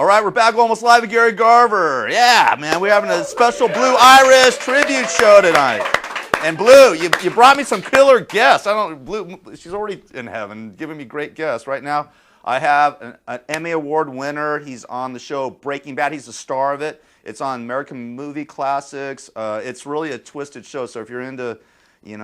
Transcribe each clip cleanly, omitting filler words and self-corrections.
All right, we're back almost live with Gary Garver. Yeah, man, we're having a special Blue Iris tribute show tonight. And Blue, you brought me some killer guests. Blue, she's already in heaven, giving me great guests. Right now, I have an Emmy Award winner. He's on the show Breaking Bad. He's the star of it. It's on American Movie Classics. It's really a twisted show. So if you're into,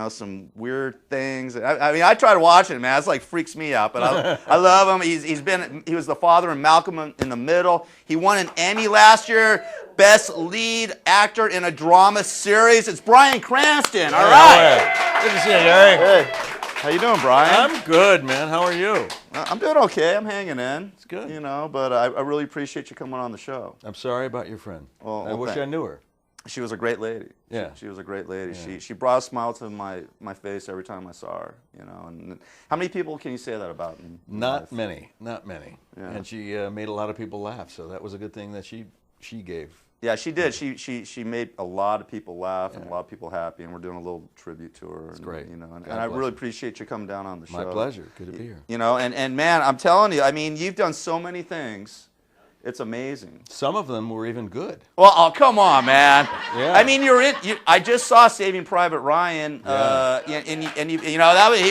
some weird things. I mean, I try to watch it, man. It's like freaks me out, but I love him. He was the father in Malcolm in the Middle. He won an Emmy last year, Best Lead Actor in a Drama Series. It's Bryan Cranston. All right. Good to see you, Gary. Hey, how you doing, Bryan? I'm good, man. How are you? I'm doing okay. I'm hanging in. It's good. But I really appreciate you coming on the show. I'm sorry about your friend. I wish I knew her. She was a great lady. Yeah. She was a great lady. Yeah. She brought a smile to my face every time I saw her, And how many people can you say that about? Not many. Yeah. And she made a lot of people laugh, so that was a good thing that she gave. Yeah, she did. She made a lot of people laugh and a lot of people happy, and we're doing a little tribute to her. It's great. And I really appreciate you coming down on the show. My pleasure. Good to be here. And man, I'm telling you, I mean, you've done so many things. It's amazing. Some of them were even good. Well, oh, come on, man. Yeah. I mean, I just saw Saving Private Ryan, and he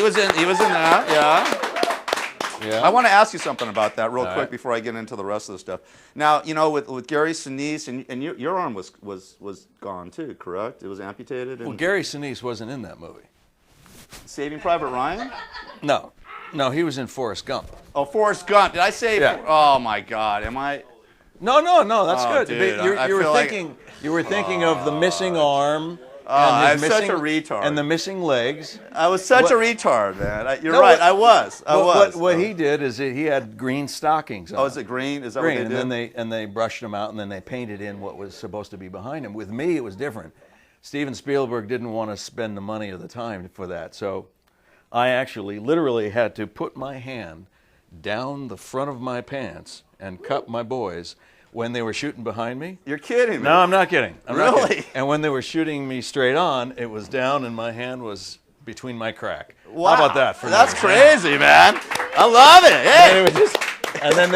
was in that, yeah. Yeah. I want to ask you something about that real quick before I get into the rest of the stuff. Now, with Gary Sinise, and your arm was gone too, correct? It was amputated. Well, Gary Sinise wasn't in that movie. Saving Private Ryan? No, he was in Forrest Gump. Oh, Forrest Gump. Did I say? Yeah. Oh my God, am I? No, that's good. Dude, you were thinking of the missing arm. I'm such a retard. And the missing legs. I was such a retard, man. You're right. I was. What he did is he had green stockings on. Oh, is it green? Is that green, what they did? and they brushed him out, and then they painted in what was supposed to be behind him. With me, it was different. Steven Spielberg didn't want to spend the money or the time for that, so I actually literally had to put my hand down the front of my pants and cup my boys when they were shooting behind me. You're kidding me. No, I'm not kidding. I'm really? Not kidding. And when they were shooting me straight on, it was down and my hand was between my crack. Wow. How about that? That's crazy, man. I love it. Hey. And then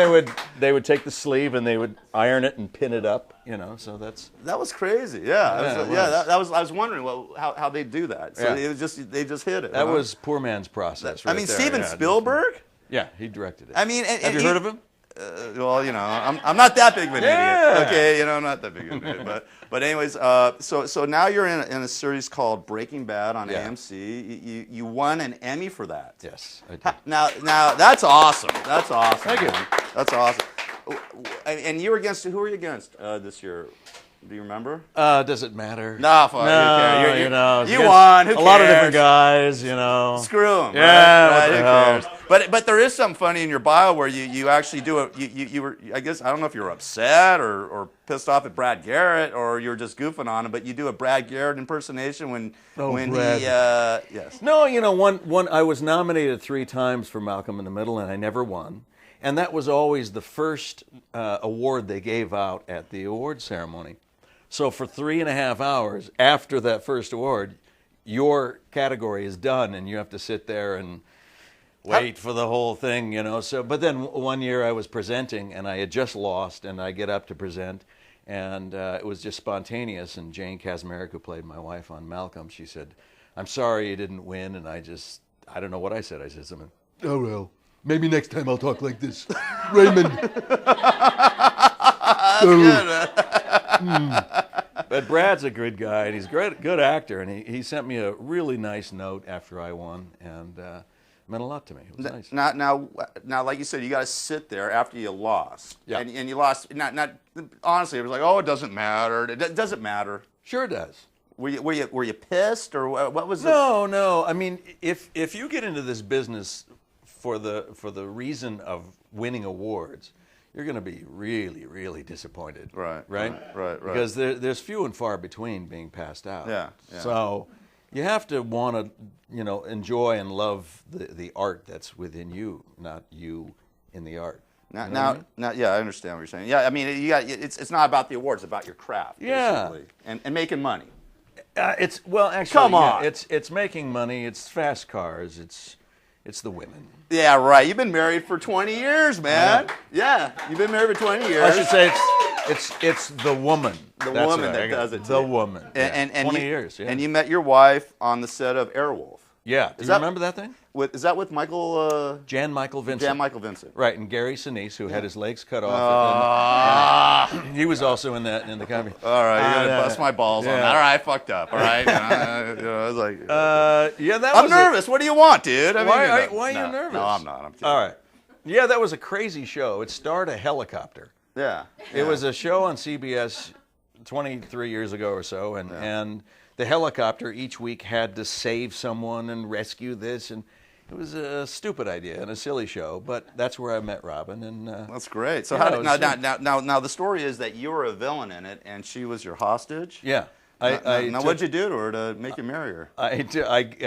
they would take the sleeve and they would iron it and pin it up. So that was crazy. Yeah, I was wondering how they do that. So they just hit it. That was poor man's process. Right there. Steven Spielberg. Yeah, he directed it. I mean, have you heard of him? I'm not that big of an idiot. Okay, I'm not that big of an idiot. But anyways, so now you're in a series called Breaking Bad on AMC. You won an Emmy for that. Yes, I did. Now that's awesome. That's awesome. Thank you. That's awesome. And you were against who were you against this year? Do you remember? Does it matter? No, fuck. No, you won. Who cares? A lot of different guys, Screw them. Yeah, right? what the hell? But there is something funny in your bio where you actually do it. You were, I guess, I don't know if you were upset or pissed off at Brad Garrett or you were just goofing on him, but you do a Brad Garrett impersonation when Brad. he yes. No, one I was nominated 3 times for Malcolm in the Middle and I never won. And that was always the first award they gave out at the award ceremony. So for 3.5 hours after that first award, your category is done and you have to sit there and wait for the whole thing, So, but then one year I was presenting and I had just lost and I get up to present and it was just spontaneous. And Jane Kaczmarek, who played my wife on Malcolm, she said, "I'm sorry you didn't win." And I don't know what I said. I said something, "Oh, well, maybe next time I'll talk like this." Raymond. That's good. But Brad's a good guy, and he's a good actor, and he sent me a really nice note after I won, and it meant a lot to me. It was nice. Now, like you said, you got to sit there after you lost. Yeah. And you lost. Not honestly, it was like, oh, it doesn't matter. It doesn't matter. Sure does. Were you pissed or what was it? No. I mean, if you get into this business for the reason of winning awards, you're going to be really, really disappointed. Right. Because there's few and far between being passed out. Yeah. So you have to want to, enjoy and love the art that's within you, not you in the art. Now, yeah, I understand what you're saying. Yeah, I mean, it's not about the awards, it's about your craft, basically, and making money. Actually, come on. It's making money. It's fast cars. It's the women. Yeah, right. You've been married for 20 years, man. Yeah, you've been married for 20 years. I should say it's the woman. The That's woman what that does it. The woman. And 20 you, years. Yeah. And you met your wife on the set of Airwolf. Yeah. Do you remember that thing? Is that with Michael? Jan Michael Vincent. Jan Michael Vincent. Right, and Gary Sinise, who had his legs cut off. And he was also in the comedy. All right, you're gonna bust my balls on that. All right, I fucked up. All right, I was like, I'm nervous. What do you want, dude? I mean, why are you nervous? No, I'm not. I'm kidding. All right. Yeah, that was a crazy show. It starred a helicopter. Yeah. It was a show on CBS 23 years ago or so, and the helicopter each week had to save someone and rescue this, and it was a stupid idea and a silly show, but that's where I met Robin. And that's great. So now the story is that you were a villain in it, and she was your hostage. Yeah. Now what'd you do to her to make you marry her? I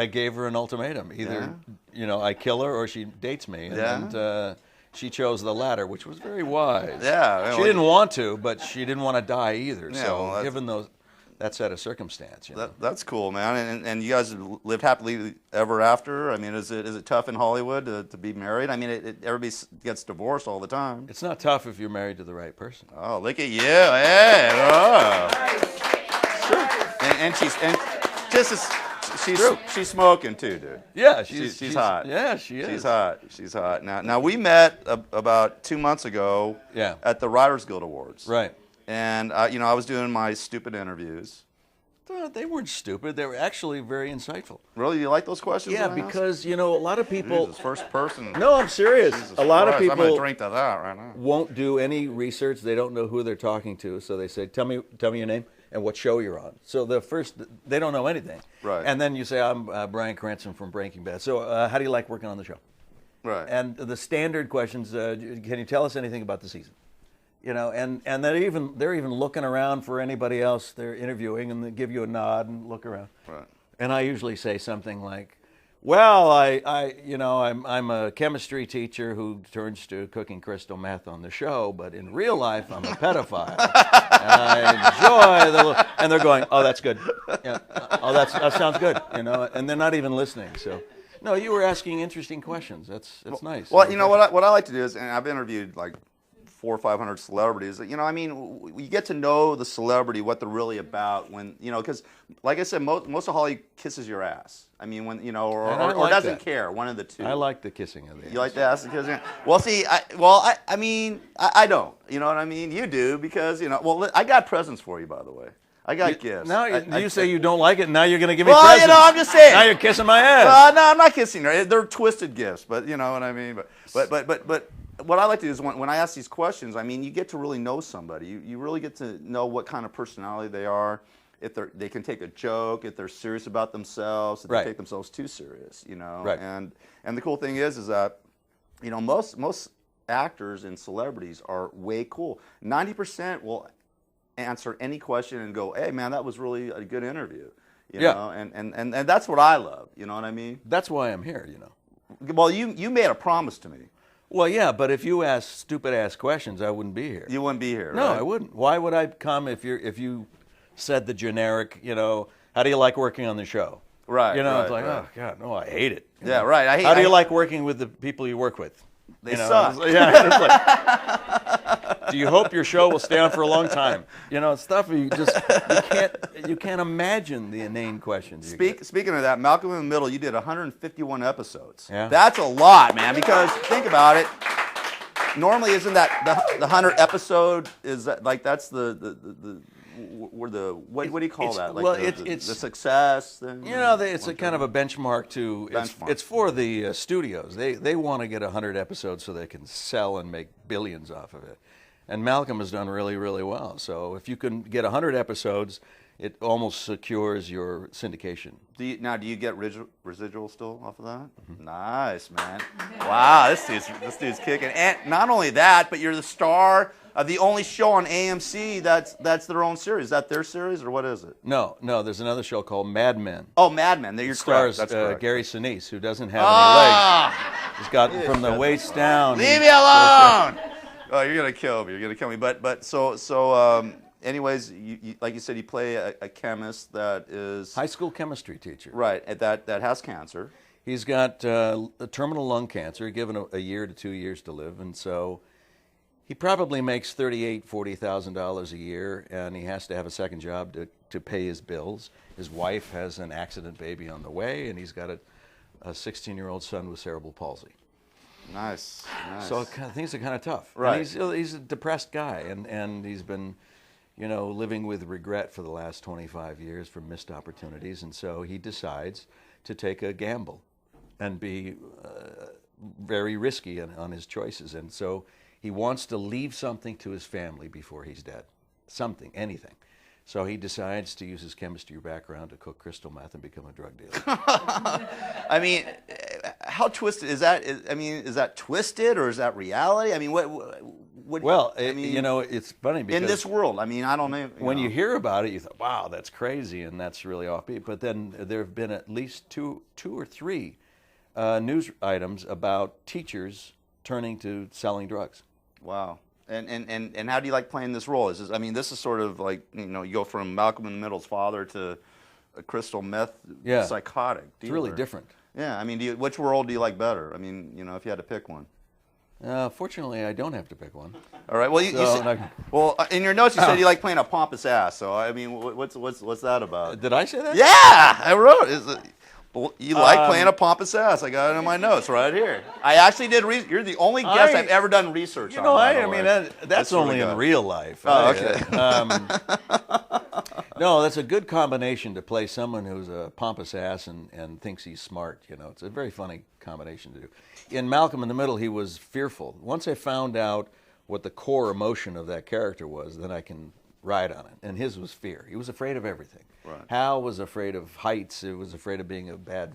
gave her an ultimatum: either I kill her or she dates me. And she chose the latter, which was very wise. Yeah. She didn't want to, but she didn't want to die either. Yeah, so given that set of circumstance, that's cool, man. And you guys lived happily ever after. I mean, is it tough in Hollywood to be married? I mean, everybody gets divorced all the time. It's not tough if you're married to the right person. Oh, look at you! Hey, oh. And she's smoking too, dude. Yeah, she's hot. Yeah, she is. She's hot. Now we met about 2 months ago. Yeah. At the Writers Guild Awards. Right. And I was doing my stupid interviews. They weren't stupid. They were actually very insightful. Really, you like those questions? Yeah, because a lot of people. Jesus, first person. No, I'm serious. Jesus a lot Christ, of people. I'm gonna drink to that right now. Won't do any research. They don't know who they're talking to, so they say, "Tell me your name and what show you're on." So they don't know anything. Right. And then you say, "I'm Bryan Cranston from Breaking Bad." So how do you like working on the show? Right. And the standard questions: can you tell us anything about the season? And they're even looking around for anybody else they're interviewing, and they give you a nod and look around. Right. And I usually say something like, "Well, I'm a chemistry teacher who turns to cooking crystal meth on the show, but in real life I'm a pedophile. I enjoy and they're going, "Oh, that's good. Yeah. Oh, that sounds good." And they're not even listening. So, no, you were asking interesting questions. That's nice. Well, what I like to do is, and I've interviewed like 400 or 500 celebrities. You get to know the celebrity, what they're really about when, because like I said, most of Hollywood kisses your ass. I mean, when, or doesn't care, one of the two. I like the kissing of the ass. You like the ass kissing? Well, see, I don't. You know what I mean? You do because, I got presents for you, by the way. I got gifts. Now you say you don't like it, and now you're going to give me presents. Well, I'm just saying. Now you're kissing my ass. No, I'm not kissing her. They're twisted gifts, but you know what I mean? But what I like to do is when I ask these questions, you get to really know somebody. You really get to know what kind of personality they are, if they can take a joke, if they're serious about themselves, if they take themselves too serious, Right. And the cool thing is that, most actors and celebrities are way cool. 90% will answer any question and go, "Hey, man, that was really a good interview." You know? And that's what I love. You know what I mean? That's why I'm here. Well, you made a promise to me. Well, yeah, but if you asked stupid-ass questions, I wouldn't be here. You wouldn't be here, No, right? I wouldn't. Why would I come if you said the generic, how do you like working on the show? Right. It's like, oh, God, no, I hate it. Yeah, right. How do you like working with the people you work with? They suck. It's like, do you hope your show will stay on for a long time? Stuff you can't imagine the inane questions. Speaking of that, Malcolm in the Middle, you did 151 episodes. Yeah. That's a lot, man. Because think about it. Normally, isn't that the 100 episode? Is that like that's the what do you call that? Like the success thing? It's a kind of a benchmark to. It's for the studios. They want to get 100 episodes so they can sell and make billions off of it. And Malcolm has done really, really well. So if you can get 100 episodes, it almost secures your syndication. Do you get residual still off of that? Mm-hmm. Nice, man. Wow, this dude's kicking. And not only that, but you're the star of the only show on AMC that's their own series. Is that their series or what is it? No. There's another show called Mad Men. Oh, Mad Men. You're stars correct. That's correct. Gary Sinise, who doesn't have any legs. He's got from the waist down. Leave me alone. Oh, you're gonna kill me. But anyways, you like you said, you play a chemist that is high school chemistry teacher. Right, that has cancer. He's got a terminal lung cancer, given a year to 2 years to live, and so he probably makes $40,000 a year, and he has to have a second job to pay his bills. His wife has an accident baby on the way, and he's got a 16-year-old son with cerebral palsy. Nice. So things are kind of tough. Right. And he's a depressed guy, and he's been, living with regret for the last 25 years for missed opportunities, and so he decides to take a gamble and be very risky on his choices. And so he wants to leave something to his family before he's dead. Something, anything. So he decides to use his chemistry background to cook crystal meth and become a drug dealer. I mean, how twisted is that? Is that twisted or is that reality? I mean, what Well, I mean, it's funny because in this world, I mean, I don't know. When you hear about it, you thought, wow, that's crazy, and that's really offbeat. But then there have been at least two or three news items about teachers turning to selling drugs. Wow. And how do you like playing this role? This is sort of like, you go from Malcolm in the Middle's father to a crystal meth psychotic dealer. It's really different. Yeah, I mean, which role do you like better? I mean, if you had to pick one. Fortunately, I don't have to pick one. All right. Well, in your notes you said you like playing a pompous ass. So I mean, what's that about? Did I say that? Yeah, I wrote it. You like playing a pompous ass. I got it in my notes right here. I actually did research. You're the only guest I've ever done research on. That's only in real life. Oh, okay. No, that's a good combination to play someone who's a pompous ass and thinks he's smart. It's a very funny combination to do. In Malcolm in the Middle, he was fearful. Once I found out what the core emotion of that character was, then I can ride on it. And his was fear. He was afraid of everything. Right. Hal was afraid of heights. He was afraid of being a bad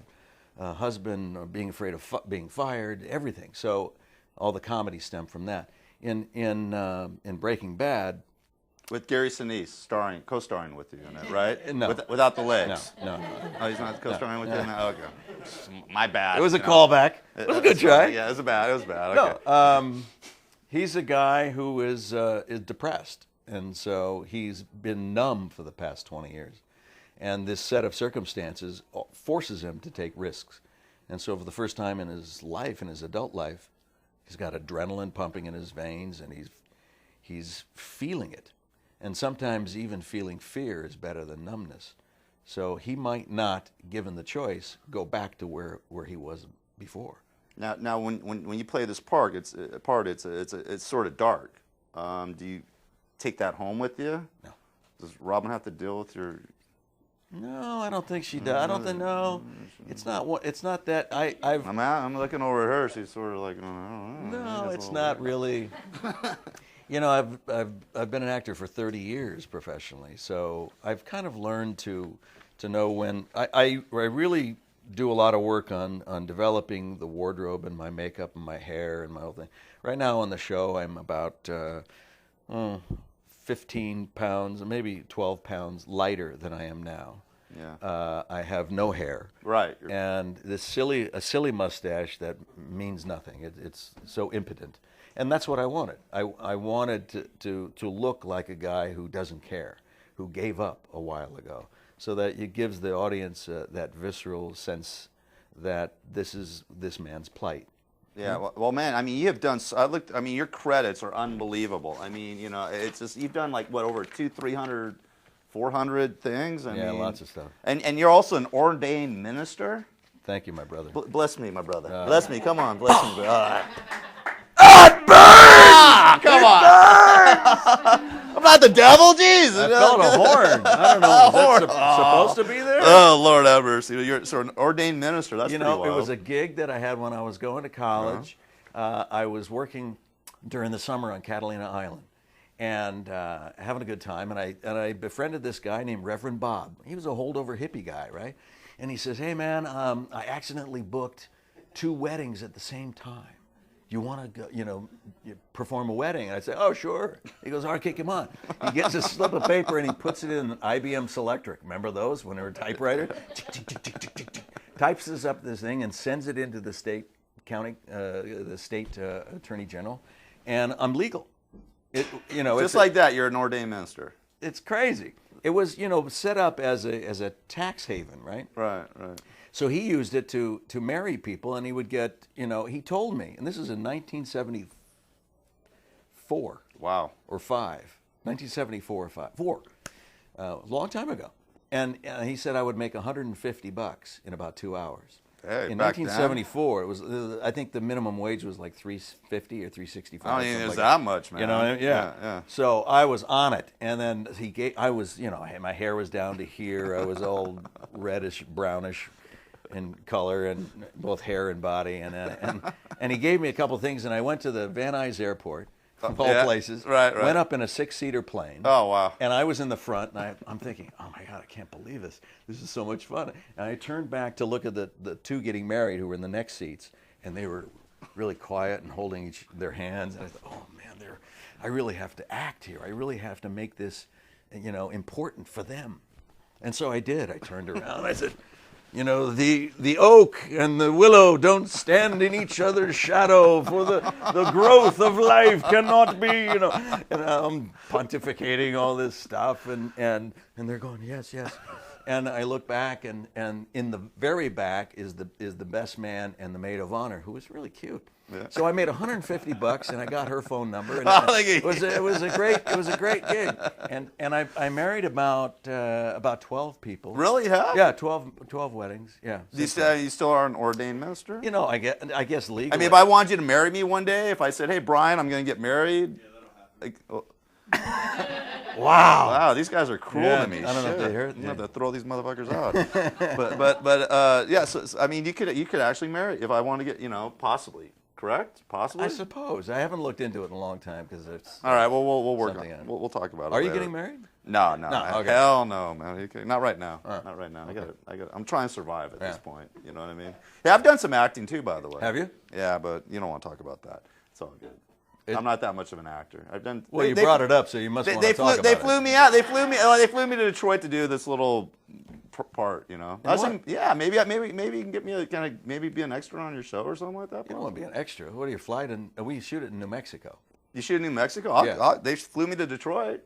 husband, or being afraid of being fired. Everything. So all the comedy stemmed from that. In Breaking Bad, with Gary Sinise co-starring with you in it, right? No. Without the legs. No. Oh, he's not co-starring with you? No, okay. My bad. It was a callback. It was a good try. Yeah, it was bad. Okay. No, he's a guy who is depressed, and so he's been numb for the past 20 years. And this set of circumstances forces him to take risks. And so for the first time in his life, in his adult life, he's got adrenaline pumping in his veins, and he's feeling it. And sometimes even feeling fear is better than numbness. So he might not, given the choice, go back to where he was before. Now, when you play this part, it's sort of dark. Do you take that home with you? No. Does Robin have to deal with your? No, I don't think she does. I don't think. No, it's not. It's not that. I'm looking over at her. She's sort of like, I don't know. No, it's not really. I've been an actor for 30 years professionally, so I've kind of learned to know when I really do a lot of work on developing the wardrobe and my makeup and my hair and my whole thing. Right now on the show, I'm about 15 pounds, maybe 12 pounds lighter than I am now. Yeah. I have no hair. Right. And a silly mustache that means nothing. It's so impotent. And that's what I wanted. I wanted to look like a guy who doesn't care, who gave up a while ago, so that it gives the audience that visceral sense that this is this man's plight. Yeah, well, man, I mean, you have done. Your credits are unbelievable. I mean, it's just you've done like what, over 200, 300, 400 things. I mean, lots of stuff. And you're also an ordained minister. Thank you, my brother. Bless me, my brother. Bless me. Come on, bless me. All right. It burns! Come on. I'm not the devil, Jesus. I felt a horn. I don't know. Is that supposed to be there? Oh, Lord have mercy. You're an ordained minister. That's pretty wild. It was a gig that I had when I was going to college. I was working during the summer on Catalina Island and having a good time. And I befriended this guy named Reverend Bob. He was a holdover hippie guy, right? And he says, hey, man, I accidentally booked 2 weddings at the same time. You want to go, perform a wedding? And I say, oh, sure. He goes, all right, come on. He gets a slip of paper and he puts it in an IBM Selectric. Remember those when they were typewriter? Types this up this thing and sends it into the state attorney general, and I'm legal. Just like that, you're an ordained minister. It's crazy. It was, set up as a tax haven, right? Right. So he used it to marry people, and he would get, he told me, and this is in 1974. Wow. Or 5. 1974 or 5. 4. A long time ago. And he said I would make $150 in about 2 hours. Hey, in back 1974, it was. I think the minimum wage was like $3.50 or $3.65. I don't think it was like that much, man. You know what I mean? Yeah. So I was on it, and then I was, my hair was down to here. I was all reddish, brownish in color, and both hair and body. And he gave me a couple things, and I went to the Van Nuys Airport. Of all places. Right. Went up in a 6-seater plane. Oh, wow. And I was in the front, and I'm thinking, oh, my God, I can't believe this. This is so much fun. And I turned back to look at the two getting married who were in the next seats, and they were really quiet and holding their hands. And I thought, oh, man, I really have to act here. I really have to make this, important for them. And so I did. I turned around. I said, the oak and the willow don't stand in each other's shadow, for the growth of life cannot be, And I'm pontificating all this stuff, and they're going, yes. And I look back, and in the very back is the best man and the maid of honor, who was really cute. Yeah. So I made $150, and I got her phone number, and it was a great gig. And I married about 12 people. Really? Yeah. Yeah, 12 weddings. Yeah. You still are an ordained minister? I guess legally. I mean, if I wanted you to marry me one day, if I said, "Hey, Bryan, I'm going to get married," Wow, these guys are cruel to me. I don't know if they heard. I'm going to have to throw these motherfuckers out. Yeah. So I mean, you could actually marry if I want to get, possibly. Correct? Possibly? I suppose. I haven't looked into it in a long time because it's. All right. Well, we'll work on it. We'll talk about it. Are you later. getting married? No. Okay. Hell no, man. Are you kidding? Not right now. Not right now. Okay. I'm trying to survive at this point. You know what I mean? Yeah, I've done some acting too, by the way. Have you? Yeah, but you don't want to talk about that. It's all good. I'm not that much of an actor. I've done. Well, you brought it up, so you must want to talk about it. They flew me out. They flew me to Detroit to do this little part, I was thinking, yeah, maybe you can get me maybe be an extra on your show or something like that. You don't want to be an extra. What do you fly to? We shoot it in New Mexico. You shoot in New Mexico? Yeah. They flew me to Detroit.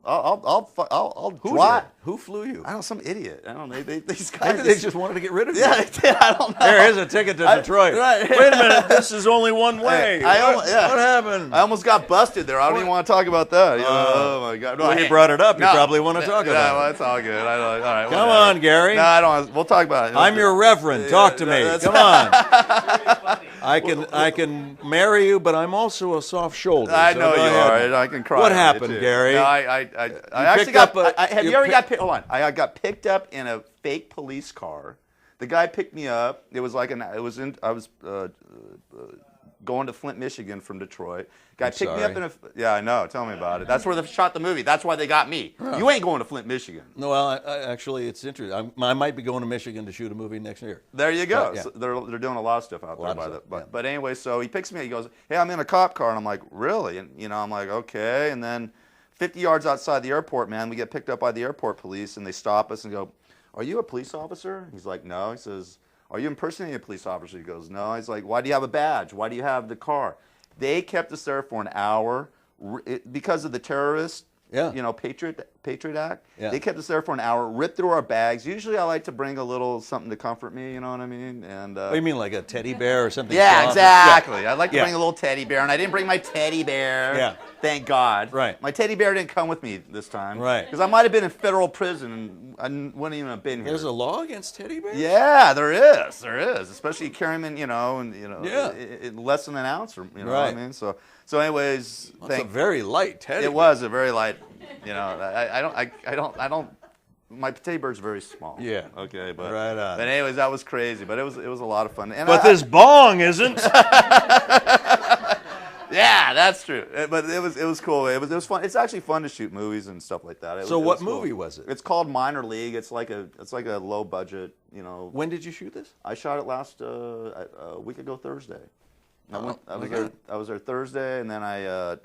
I'll drive. Who flew you? I don't know, some idiot. I don't know. These guys. Maybe they just wanted to get rid of you. Yeah, they did. I don't know. There is a ticket to Detroit. Right. Wait a minute. This is only one way. What happened? I almost got busted there. I don't even want to talk about that. Oh my God. When you brought it up, you probably want to talk about it. Yeah, well, it's all good. All right. Come on, Gary. No, I don't. We'll talk about it. I'm your reverend. Talk to me. Come on. I can marry you, but I'm also a soft shoulder. I know you are. I can cry. What happened, Gary? No, I actually got. Have you ever got picked? Hold on. I got picked up in a fake police car. The guy picked me up. It was like I was going to Flint, Michigan from Detroit. Guy picked me up in a. Yeah, I know. Tell me about it. That's where they shot the movie. That's why they got me. Huh. You ain't going to Flint, Michigan. No, well, actually, it's interesting. I might be going to Michigan to shoot a movie next year. There you go. So they're doing a lot of stuff out there. But anyway, so he picks me up. He goes, "Hey, I'm in a cop car," and I'm like, "Really?" And I'm like, "Okay." And then 50 yards outside the airport, man, we get picked up by the airport police, and they stop us and go, "Are you a police officer?" He's like, "No." He says, "Are you impersonating a police officer?" He goes, "No." He's like, "Why do you have a badge? Why do you have the car?" They kept us there for an hour because of the terrorist, Patriot Act. Yeah. They kept us there for an hour, ripped through our bags. Usually I like to bring a little something to comfort me, you know what I mean? And what do you mean, like a teddy bear or something? Yeah, exactly. Yeah. I'd like to bring a little teddy bear, and I didn't bring my teddy bear. Yeah. Thank God. Right. My teddy bear didn't come with me this time. Right. Because I might have been in federal prison, and I wouldn't even have been here. There's a law against teddy bears? Yeah, there is. There is. Especially you carry them in, less than an ounce, or, what I mean? So anyways. That's a very light teddy bear. It was a very light, I don't. My teddy bear's very small. Yeah. Okay, but right on. But anyways, that was crazy. But it was a lot of fun. And but this bong isn't. Yeah, that's true. But it was cool. It was fun. It's actually fun to shoot movies and stuff like that. What movie was it? It's called Minor League. It's like a low budget. When did you shoot this? I shot it last a week ago Thursday. I was there Thursday, and then I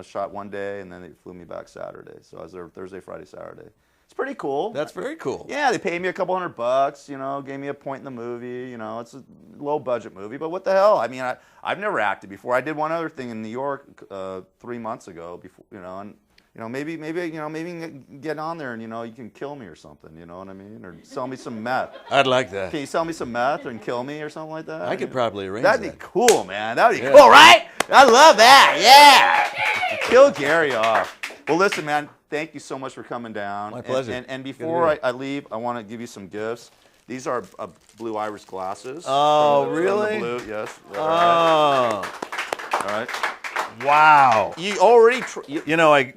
shot one day, and then they flew me back Saturday. So I was there Thursday, Friday, Saturday. It's pretty cool. That's very cool. Yeah, they paid me a couple $100, gave me a point in the movie. It's a low budget movie, but what the hell? I mean, I've never acted before. I did one other thing in New York 3 months ago, and maybe get on there and you can kill me or something. You know what I mean? Or sell me some meth. I'd like that. Can you sell me some meth and kill me or something like that? I could probably arrange That'd that. be cool, man. That'd be cool, right? I love that. Yeah. Kill Gary off. Well, listen, man. Thank you so much for coming down. My pleasure. And before I leave, I want to give you some gifts. These are blue iris glasses. Oh, from the really? Blue, yes. Oh. All right. Wow. You already.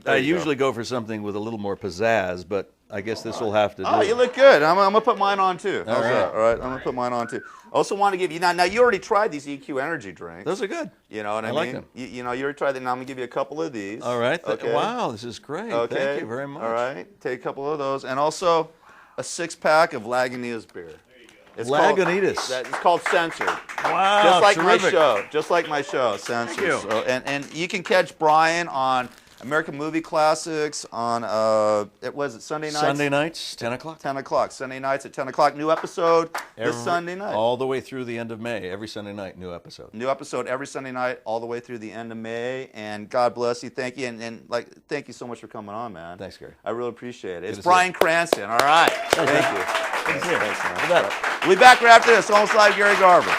I usually go for something with a little more pizzazz, but I guess this will have to do. Oh, you look good. I'm gonna put mine on too. All right. All right. I'm gonna put mine on too. Also, want to give you now. You already tried these EQ energy drinks. Those are good. You know what I mean? like them. You already tried them. Now I'm gonna give you a couple of these. All right. Okay. Wow, this is great. Okay. Thank you very much. All right. Take a couple of those, and also a 6-pack of Lagunitas beer. It's Lagunitas. It's called Censored. Wow, Just like terrific. my show. Just like my show, Censored. you. So, and you can catch Bryan on American Movie Classics on Sunday nights? Sunday nights, 10 o'clock. 10 o'clock. Sunday nights at 10 o'clock. New episode this Sunday night. All the way through the end of May. Every Sunday night, new episode. New episode every Sunday night, all the way through the end of May. And God bless you. Thank you. And thank you so much for coming on, man. Thanks, Gary. I really appreciate it. It's to see Bryan Cranston. All right. Thank you. Good to see you. Thanks, man. You bet. We'll be back right after this. Almost Live, Gary Garver.